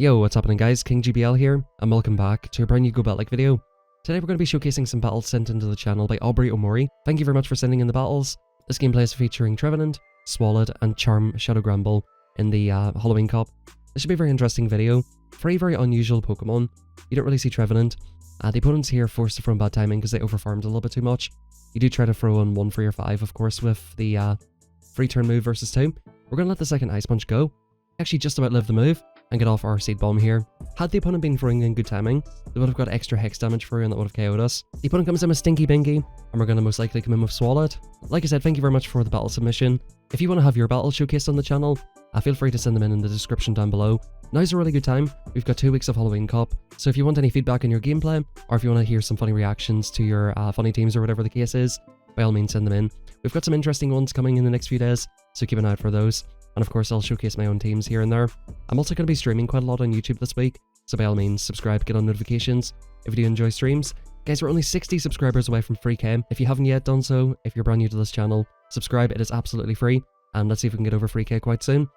Yo, what's happening guys, King GBL here, and welcome back to a brand new Go Bat-like video. Today we're going to be showcasing some battles sent into the channel by Aubrey Omori. Thank you very much for sending in the battles. This gameplay is featuring Trevenant, Swallowed, and Charm Shadow Granbull in the Halloween Cup. This should be a very interesting video. Very unusual Pokemon. You don't really see Trevenant. The opponents here forced to throw in bad timing because they overfarmed a little bit too much. You do try to throw in 1, 3, or 5, of course, with the free turn move versus 2. We're going to let the second Ice Punch go. Actually just about live the move and get off our Seed Bomb here. Had the opponent been throwing in good timing, they would have got extra Hex damage through and that would have KO'd us. The opponent comes in with Stinky Binky, and we're going to most likely come in with Swallowed. Like I said, thank you very much for the battle submission. If you want to have your battle showcased on the channel, feel free to send them in the description down below. Now's a really good time. We've got 2 weeks of Halloween Cup, so if you want any feedback on your gameplay, or if you want to hear some funny reactions to your funny teams or whatever the case is, by all means send them in. We've got some interesting ones coming in the next few days, so keep an eye out for those. And of course, I'll showcase my own teams here and there. I'm also going to be streaming quite a lot on YouTube this week, so by all means, subscribe, get on notifications if you do enjoy streams. Guys, we're only 60 subscribers away from 3K. If you haven't yet done so, if you're brand new to this channel, subscribe, it is absolutely free, and let's see if we can get over 3K quite soon.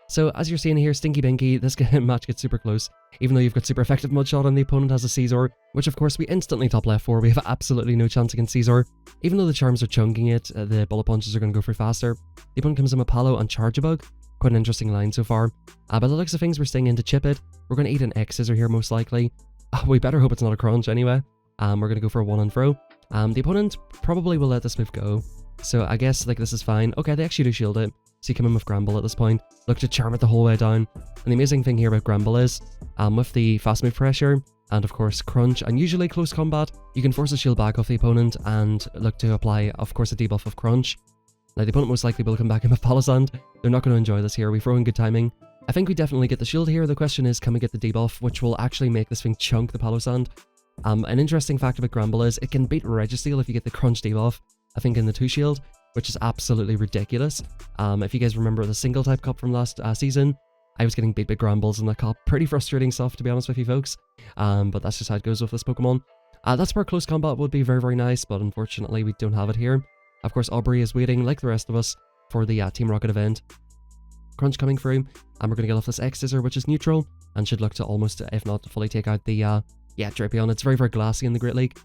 So, as you're seeing here, Stinky Binky, this match gets super close. Even though you've got super effective Mudshot and the opponent has a Caesar, which of course we instantly top left for, we have absolutely no chance against Caesar. Even though the charms are chunking it, the bullet punches are going to go through faster. The opponent comes in with Palo and Charjabug. Quite an interesting line so far. By the looks of things, we're staying in to chip it. We're going to eat an X Scissor here most likely. We better hope it's not a crunch anyway. We're going to go for a 1 and throw. The opponent probably will let this move go. So I guess like this is fine. Okay, they actually do shield it. So you come in with Granbull at this point. Look to charm it the whole way down. And the amazing thing here about Granbull is, with the fast move pressure, and of course crunch, and usually close combat, you can force a shield back off the opponent and look to apply, of course, a debuff of crunch. Now the opponent most likely will come back in with Palisand. They're not going to enjoy this here. We throw in good timing. I think we definitely get the shield here. The question is, can we get the debuff, which will actually make this thing chunk the Palisand? An interesting fact about Granbull is it can beat Registeel if you get the crunch debuff, I think in the 2 shield, which is absolutely ridiculous. If you guys remember the single type cup from last season, I was getting beat by Granbulls in that cup. Pretty frustrating stuff, to be honest with you folks. But that's just how it goes with this Pokemon. That's where close combat would be very nice, but unfortunately we don't have it here. Of course, Aubrey is waiting, like the rest of us, for the Team Rocket event. Crunch coming through, and we're going to get off this X Scissor, which is neutral, and should look to almost, if not fully take out the, Drapion. It's very glassy in the Great League.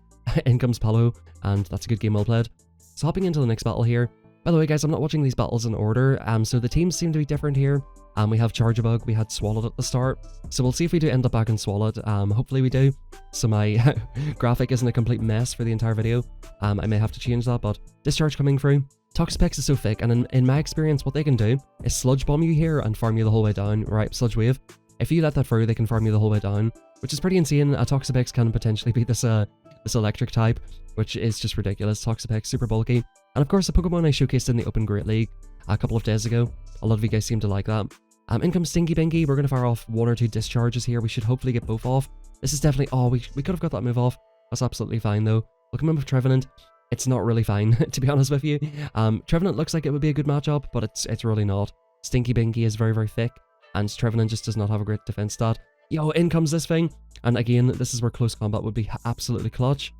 In comes Palo, and that's a good game well played. So hopping into the next battle here. By the way guys, I'm not watching these battles in order, so the teams seem to be different here. We have Charjabug, we had Swallowed at the start, so we'll see if we do end up back in Swallowed. Hopefully we do, so my graphic isn't a complete mess for the entire video. I may have to change that, but Discharge coming through. Toxapex is so thick, and in my experience, what they can do is Sludge Bomb you here and farm you the whole way down, right, Sludge Wave. If you let that through, they can farm you the whole way down, which is pretty insane. Toxapex can potentially beat this electric type, which is just ridiculous. Toxapex, super bulky. And of course, the Pokemon I showcased in the Open Great League a couple of days ago. A lot of you guys seem to like that. In comes Stinky Binky. We're going to fire off 1 or 2 discharges here. We should hopefully get both off. This is definitely... Oh, we could have got that move off. That's absolutely fine, though. We'll come in with Trevenant. It's not really fine, to be honest with you. Trevenant looks like it would be a good matchup, but it's really not. Stinky Binky is very thick, and Trevenant just does not have a great defense stat. Yo, in comes this thing. And again, this is where close combat would be absolutely clutch.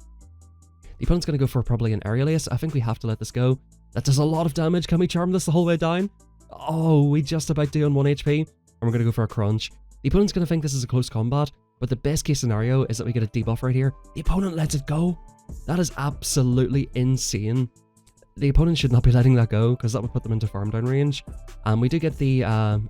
The opponent's going to go for probably an Aerial Ace. I think we have to let this go. That does a lot of damage. Can we charm this the whole way down? Oh, we just about do on 1 HP. And we're going to go for a crunch. The opponent's going to think this is a close combat, but the best case scenario is that we get a debuff right here. The opponent lets it go. That is absolutely insane. The opponent should not be letting that go, because that would put them into farm down range. We do get the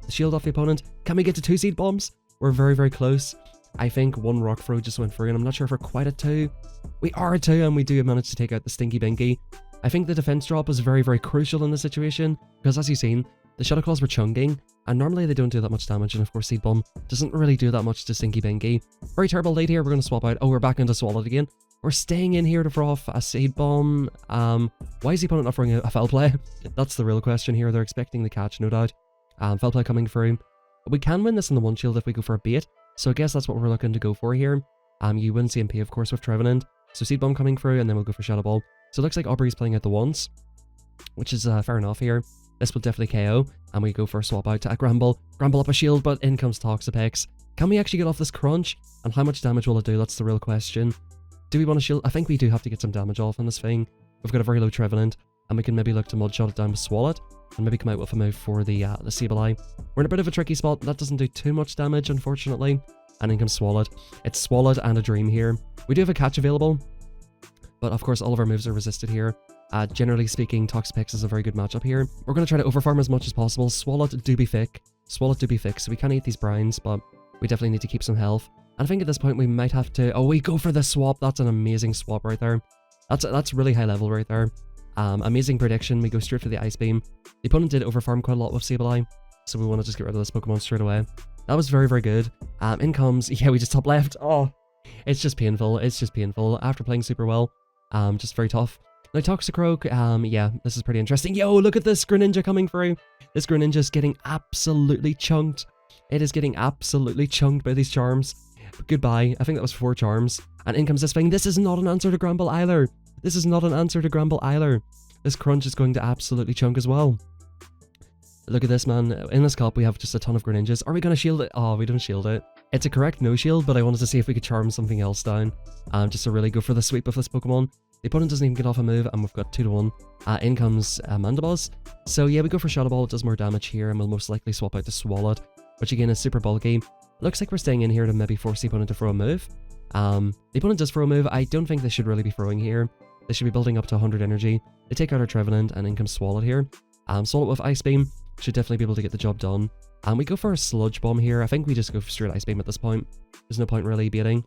shield off the opponent. Can we get to 2 Seed Bombs? We're very close. I think 1 Rock Throw just went through, and I'm not sure if we're quite at 2. We are at 2, and we do manage to take out the Stinky Binky. I think the defense drop is very crucial in this situation, because as you've seen, the Shadow Claws were chunking, and normally they don't do that much damage, and of course Seed Bomb doesn't really do that much to Stinky Binky. Very terrible lead here. We're going to swap out. Oh, we're back into Swallowed again. We're staying in here to throw off a Seed Bomb. Why is the opponent not throwing a Foul Play? That's the real question here. They're expecting the catch, no doubt. Foul Play coming through. We can win this in the 1 shield if we go for a bait, so I guess that's what we're looking to go for here. You win CMP, of course, with Trevenant. So Seed Bomb coming through, and then we'll go for Shadow Ball. So it looks like Aubrey's playing out the ones, which is fair enough here. This will definitely KO, and we go for a swap out to a Granbull. Granbull up a shield, but in comes Toxapex. Can we actually get off this crunch? And how much damage will it do? That's the real question. Do we want to shield? I think we do have to get some damage off on this thing. We've got a very low Trevenant. and we can maybe look to mudshot it down with Swalot, and maybe come out with a move for the Sableye. We're in a bit of a tricky spot. That doesn't do too much damage, unfortunately. And in comes Swalot. It's Swalot and a Dream here. We do have a catch available, but of course all of our moves are resisted here. Generally speaking, Toxapex is a very good matchup here. We're going to try to overfarm as much as possible. Swalot do be thick. Swalot do be thick, so we can't eat these brines, but we definitely need to keep some health. And I think at this point we might have to... Oh, we go for the swap. That's an amazing swap right there. That's really high level right there. Amazing prediction. We go straight for the Ice Beam. The opponent did overfarm quite a lot with Sableye, so we want to just get rid of this Pokemon straight away. That was very, very good. In comes... Yeah, we just top left. Oh, it's just painful. It's just painful. After playing super well, just very tough. Now, Toxicroak, yeah, this is pretty interesting. Yo, look at this Greninja coming through. This Greninja is getting absolutely chunked. It is getting absolutely chunked by these charms. But goodbye. I think that was 4 charms. And in comes this thing. This is not an answer to Granbull either. This is not an answer to Granbull either. This Crunch is going to absolutely chunk as well. Look at this, man. In this cup, we have just a ton of Greninjas. Are we going to shield it? Oh, we don't shield it. It's a correct no shield, but I wanted to see if we could charm something else down. Just to really go for the sweep of this Pokemon. The opponent doesn't even get off a move, and we've got 2-1. In comes Mandibuzz. So yeah, we go for Shadow Ball. It does more damage here, and we'll most likely swap out to Swalot, which again is super bulky. Looks like we're staying in here to maybe force the opponent to throw a move. The opponent does throw a move. I don't think they should really be throwing here. They should be building up to 100 energy. They take out our Trevenant, and in comes Swalot here. Swalot with Ice Beam should definitely be able to get the job done. We go for a Sludge Bomb here. I think we just go for straight Ice Beam at this point. There's no point really baiting.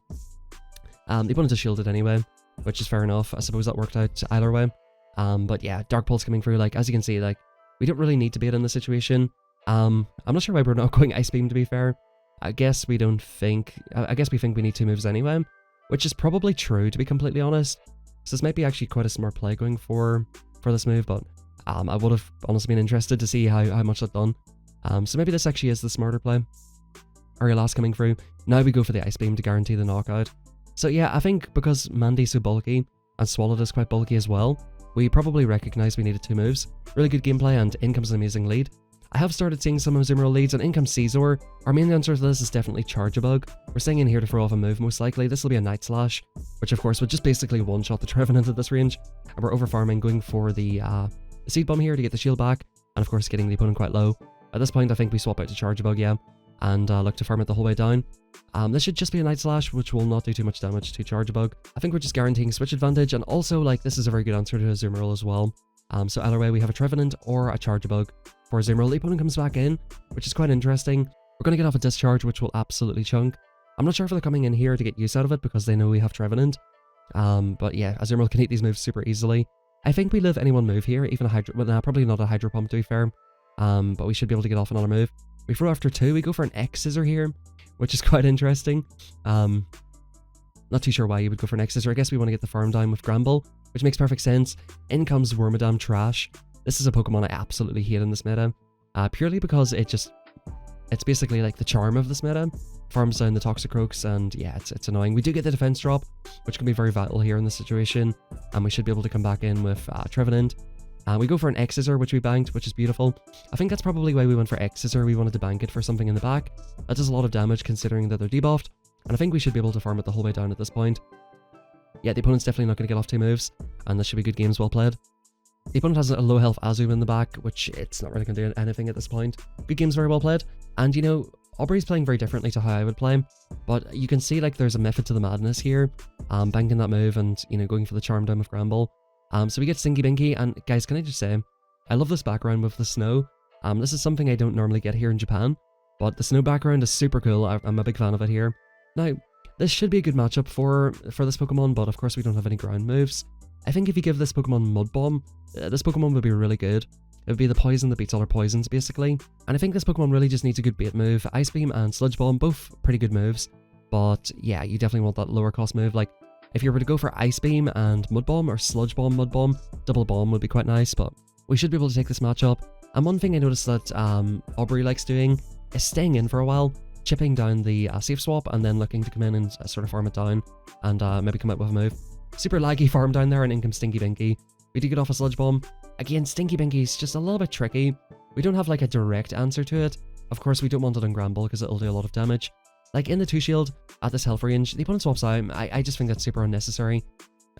The opponent is shielded anyway, which is fair enough. I suppose that worked out either way. But yeah, Dark Pulse coming through. Like, as you can see, like, we don't really need to bait in this situation. I'm not sure why we're not going Ice Beam, to be fair. I guess we think we need 2 moves anyway, which is probably true, to be completely honest. So this might be actually quite a smart play going for this move, but I would have honestly been interested to see how much that's done. So maybe this actually is the smarter play. Arialas coming through. Now we go for the Ice Beam to guarantee the knockout. So yeah, I think because Mandy's so bulky, and Swalot is quite bulky as well, we probably recognized we needed 2 moves. Really good gameplay, and in comes an amazing lead. I have started seeing some Azumarill leads, and in comes Caesar. Our main answer to this is definitely Charge-a-Bug. We're staying in here to throw off a move, most likely. This will be a Night Slash, which of course would just basically one-shot the Trevenant at this range. And we're over-farming, going for the Seed Bomb here to get the shield back, and of course getting the opponent quite low. At this point, I think we swap out to Charge-a-Bug, yeah, and look to farm it the whole way down. This should just be a Night Slash, which will not do too much damage to Charge-a-Bug. I think we're just guaranteeing switch advantage, and also, like, this is a very good answer to Azumarill as well. So either way, we have a Trevenant or a Charge-a-Bug for Azumarill. The opponent comes back in, which is quite interesting. We're going to get off a Discharge, which will absolutely chunk. I'm not sure if they're coming in here to get use out of it because they know we have Trevenant. But yeah, Azumarill can eat these moves super easily. I think we live any one move here, even a Hydro... Well, nah, probably not a Hydro Pump, to be fair. But we should be able to get off another move. We throw after 2, we go for an X-Scissor here, which is quite interesting. Not too sure why you would go for an X-Scissor. I guess we want to get the farm down with Granbull, which makes perfect sense. In comes Wormadam Trash. This is a Pokemon I absolutely hate in this meta, purely because it's basically like the charm of this meta. Farms down the Toxicroaks, and yeah, it's annoying. We do get the defense drop, which can be very vital here in this situation, and we should be able to come back in with Trevenant. We go for an X-Scissor, which we banked, which is beautiful. I think that's probably why we went for X-Scissor. We wanted to bank it for something in the back. That does a lot of damage considering that they're debuffed, and I think we should be able to farm it the whole way down at this point. Yeah, the opponent's definitely not going to get off 2 moves, and this should be good games well played. The opponent has a low health Azum in the back, which it's not really going to do anything at this point. Good games, very well played. And you know, Aubrey's playing very differently to how I would play, but you can see like there's a method to the madness here. Banking that move and, you know, going for the charm down with Granbull. So we get Stinky Binky, and guys, can I just say, I love this background with the snow. This is something I don't normally get here in Japan, but the snow background is super cool. I'm a big fan of it here. Now, this should be a good matchup for this Pokemon, but of course we don't have any ground moves. I think if you give this Pokemon Mud Bomb, this Pokemon would be really good. It would be the poison that beats other poisons, basically. And I think this Pokemon really just needs a good bait move. Ice Beam and Sludge Bomb, both pretty good moves. But yeah, you definitely want that lower cost move. Like, if you were to go for Ice Beam and Mud Bomb, or Sludge Bomb, Mud Bomb, Double Bomb would be quite nice, but we should be able to take this matchup. And one thing I noticed that Aubrey likes doing is staying in for a while, chipping down the safe swap, and then looking to come in and sort of farm it down, and maybe come out with a move. Super laggy farm down there, and in comes Stinky Binky. We do get off a Sludge Bomb. Again, Stinky Binky's just a little bit tricky. We don't have like a direct answer to it. Of course, we don't want it on Granbull because it'll do a lot of damage. Like in the 2-shield, at this health range, the opponent swaps out. I just think that's super unnecessary.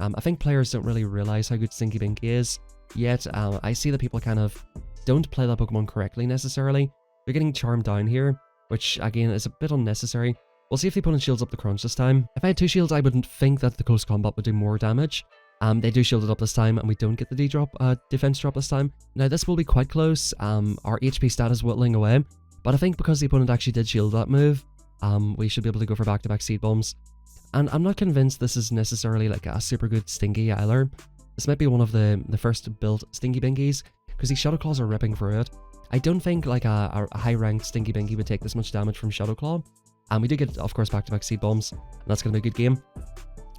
I think players don't really realize how good Stinky Binky is. yet I see that people kind of don't play that Pokemon correctly necessarily. They're getting charmed down here, which again is a bit unnecessary. We'll see if the opponent shields up the crunch this time. If I had 2 shields, I wouldn't think that the close combat would do more damage. They do shield it up this time, and we don't get the defense drop this time. Now this will be quite close. Our HP stat is whittling away, but I think because the opponent actually did shield that move, we should be able to go for back-to-back seed bombs. And I'm not convinced this is necessarily like a super good Stinky either. This might be one of the first built Stinky Binkies, because these Shadow Claws are ripping through it. I don't think like a high-ranked Stinky Binky would take this much damage from Shadow Claw. And we do get, of course, back-to-back seed bombs, and that's going to be a good game.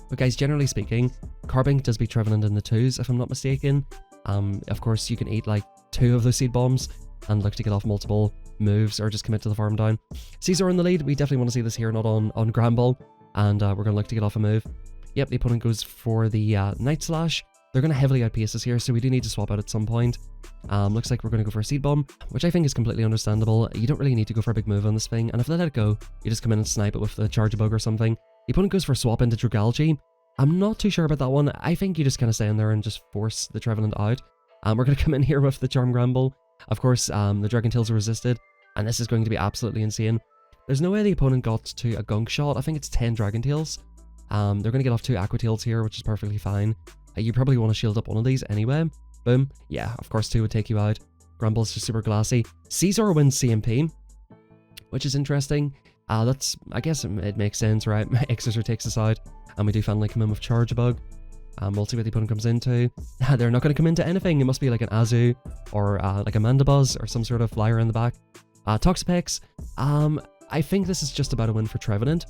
But guys, generally speaking, Carbink does beat Trevenant in the 2s, if I'm not mistaken. Of course, you can eat like 2 of those seed bombs and look to get off multiple moves or just commit to the farm down. Caesar in the lead. We definitely want to see this here, not on Granbull. And we're going to look to get off a move. Yep, the opponent goes for the Night Slash. They're going to heavily outpace us here, so we do need to swap out at some point. Looks like we're going to go for a Seed Bomb, which I think is completely understandable. You don't really need to go for a big move on this thing, and if they let it go, you just come in and snipe it with the Charge Bug or something. The opponent goes for a swap into Dragalge. I'm not too sure about that one. I think you just kind of stay in there and just force the Trevenant out. We're going to come in here with the Charm Granbull. Of course, the Dragon Tails are resisted, and this is going to be absolutely insane. There's no way the opponent got to a Gunk Shot. I think it's 10 Dragon Tails. They're going to get off 2 Aqua Tails here, which is perfectly fine. You probably want to shield up one of these anyway. Boom. Yeah, of course 2 would take you out. Granbull's just super glassy. Caesar wins CMP, which is interesting. That's, I guess it makes sense, right? Exeter takes us out, and we do finally come in with Charge Bug. We'll see what the opponent comes into. They're not going to come into anything. It must be like an Azu, or like a Mandibuzz, or some sort of flyer in the back. Toxapex. I think this is just about a win for Trevenant.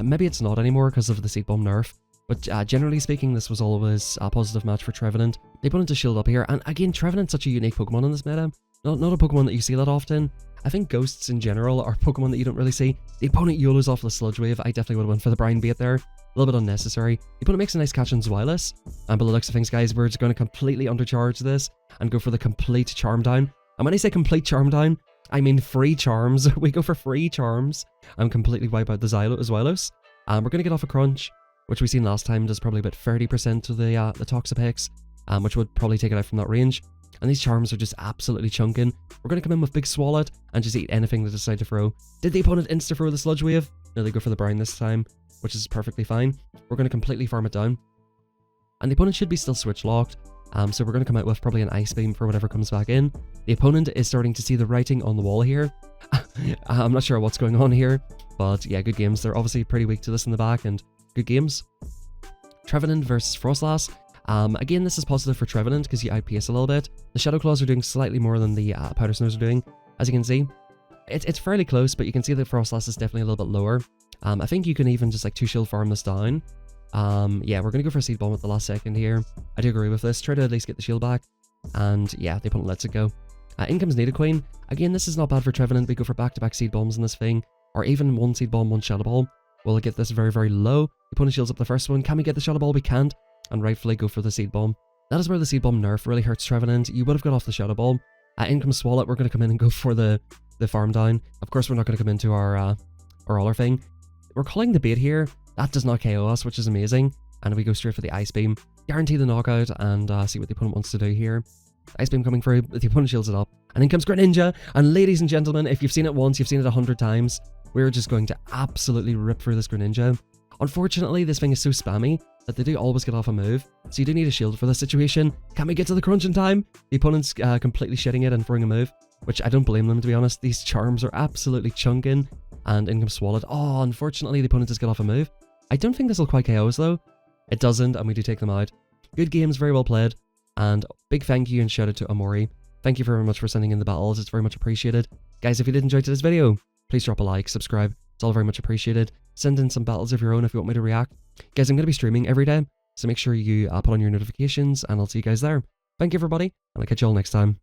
Maybe it's not anymore because of the Seed Bomb nerf. But generally speaking, this was always a positive match for Trevenant. The opponent is shield up here, and again, Trevenant's such a unique Pokemon in this meta. Not a Pokemon that you see that often. I think Ghosts in general are Pokemon that you don't really see. The opponent YOLOs off the Sludge Wave. I definitely would have went for the Brine Bait there. A little bit unnecessary. The opponent makes a nice catch on Zweilous. And by the looks of things, guys, we're just going to completely undercharge this and go for the complete Charm Down. And when I say complete Charm Down, I mean free charms. We go for free charms and completely wipe out the Zweilous. We're going to get off a Crunch, which we seen last time does probably about 30% to the Toxapex, which would probably take it out from that range. And these charms are just absolutely chunking. We're going to come in with Big Swalot and just eat anything they decide to throw. Did the opponent insta-throw the Sludge Wave? No, they go for the Brine this time, which is perfectly fine. We're going to completely farm it down. And the opponent should be still switch locked, so we're going to come out with probably an Ice Beam for whatever comes back in. The opponent is starting to see the writing on the wall here. I'm not sure what's going on here, but yeah, good games. They're obviously pretty weak to this in the back, and good games. Trevenant versus Frostlass. Again, this is positive for Trevenant because you outpace a little bit. The Shadow Claws are doing slightly more than the Powder Snows are doing, as you can see. It's fairly close, but you can see that Frostlass is definitely a little bit lower. I think you can even just like 2-shield farm this down. Yeah, we're going to go for a Seed Bomb at the last second here. I do agree with this. Try to at least get the shield back. And yeah, the opponent lets it go. In comes Nidoqueen. Again, this is not bad for Trevenant. We go for back-to-back Seed Bombs in this thing, or even 1 Seed Bomb, 1 Shadow Ball. We'll get this very, very low. The opponent shields up the first one. Can we get the Shadow Ball? We can't. And rightfully go for the Seed Bomb. That is where the Seed Bomb nerf really hurts Trevenant. You would have got off the Shadow Ball. In comes Swalot. We're going to come in and go for the farm down. Of course, we're not going to come into our other thing. We're calling the bait here. That does not KO us, which is amazing. And we go straight for the Ice Beam. Guarantee the knockout and see what the opponent wants to do here. Ice Beam coming through. The opponent shields it up. And in comes Greninja. And ladies and gentlemen, if you've seen it once, you've seen it 100 times. We're just going to absolutely rip through this Greninja. Unfortunately, this thing is so spammy that they do always get off a move, so you do need a shield for this situation. Can we get to the crunch in time? The opponent's completely shitting it and throwing a move, which I don't blame them, to be honest. These charms are absolutely chunking, and in comes Swalot. Oh, unfortunately, the opponent does get off a move. I don't think this will quite KO us, though. It doesn't, and we do take them out. Good games, very well played, and big thank you and shout out to Amori. Thank you very much for sending in the battles, it's very much appreciated. Guys, if you did enjoy today's video, please drop a like, subscribe, it's all very much appreciated. Send in some battles of your own if you want me to react. Guys, I'm going to be streaming every day, so make sure you put on your notifications, and I'll see you guys there. Thank you, everybody, and I'll catch you all next time.